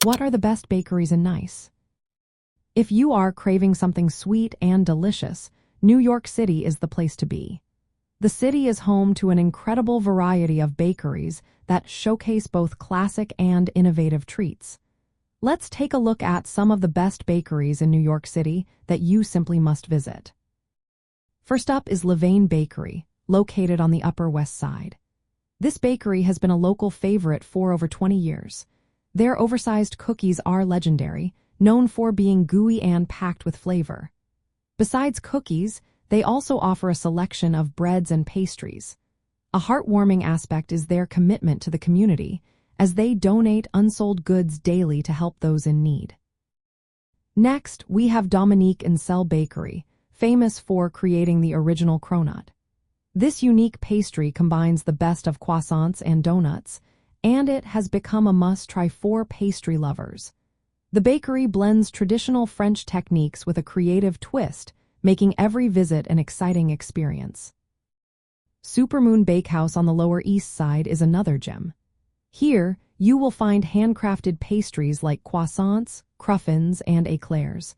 What are the best bakeries in NYC? If you are craving something sweet and delicious, New York City is the place to be. The city is home to an incredible variety of bakeries that showcase both classic and innovative treats. Let's take a look at some of the best bakeries in New York City that you simply must visit. First up is Levain Bakery, located on the Upper West Side. This bakery has been a local favorite for over 20 years. Their oversized cookies are legendary, known for being gooey and packed with flavor. Besides cookies, they also offer a selection of breads and pastries. A heartwarming aspect is their commitment to the community, as they donate unsold goods daily to help those in need. Next, we have Dominique and Sel Bakery, famous for creating the original cronut. This unique pastry combines the best of croissants and donuts, and it has become a must-try for pastry lovers. The bakery blends traditional French techniques with a creative twist, making every visit an exciting experience. Supermoon Bakehouse on the Lower East Side is another gem. Here, you will find handcrafted pastries like croissants, cruffins, and eclairs.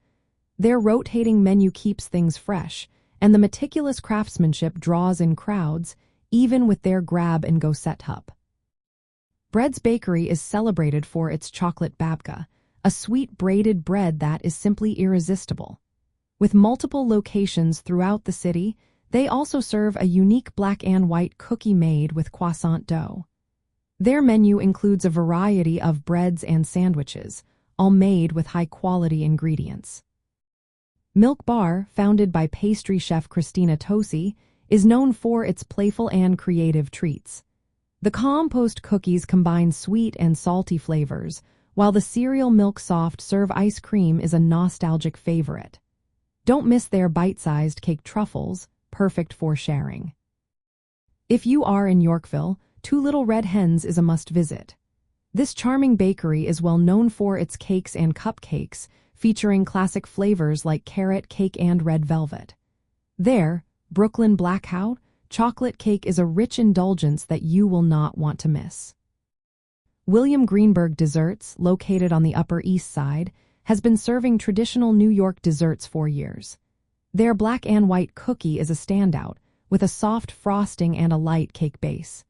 Their rotating menu keeps things fresh, and the meticulous craftsmanship draws in crowds, even with their grab-and-go setup. Bread's Bakery is celebrated for its chocolate babka, a sweet braided bread that is simply irresistible. With multiple locations throughout the city, they also serve a unique black and white cookie made with croissant dough. Their menu includes a variety of breads and sandwiches, all made with high-quality ingredients. Milk Bar, founded by pastry chef Christina Tosi, is known for its playful and creative treats. The compost cookies combine sweet and salty flavors, while the cereal milk soft serve ice cream is a nostalgic favorite. Don't miss their bite-sized cake truffles, perfect for sharing. If you are in Yorkville, Two Little Red Hens is a must-visit. This charming bakery is well known for its cakes and cupcakes, featuring classic flavors like carrot cake and red velvet. Their Brooklyn Blackout chocolate cake is a rich indulgence that you will not want to miss. William Greenberg Desserts, located on the Upper East Side, has been serving traditional New York desserts for years. Their black and white cookie is a standout, with a soft frosting and a light cake base.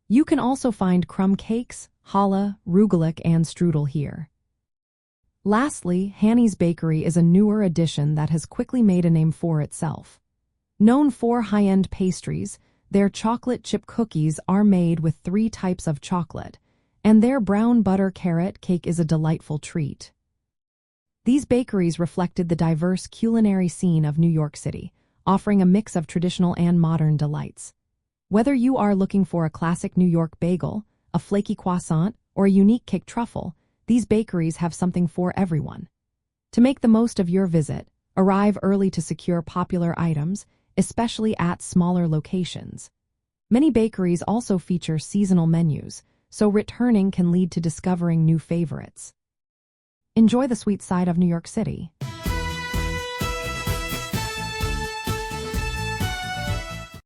You can also find crumb cakes, challah, rugelach, and strudel here. Lastly, Hanny's Bakery is a newer addition that has quickly made a name for itself. Known for high-end pastries, their chocolate chip cookies are made with 3 types of chocolate, and their brown butter carrot cake is a delightful treat. These bakeries reflected the diverse culinary scene of New York City, offering a mix of traditional and modern delights. Whether you are looking for a classic New York bagel, a flaky croissant, or a unique cake truffle, these bakeries have something for everyone. To make the most of your visit, arrive early to secure popular items, especially at smaller locations. Many bakeries also feature seasonal menus, so returning can lead to discovering new favorites. Enjoy the sweet side of New York City.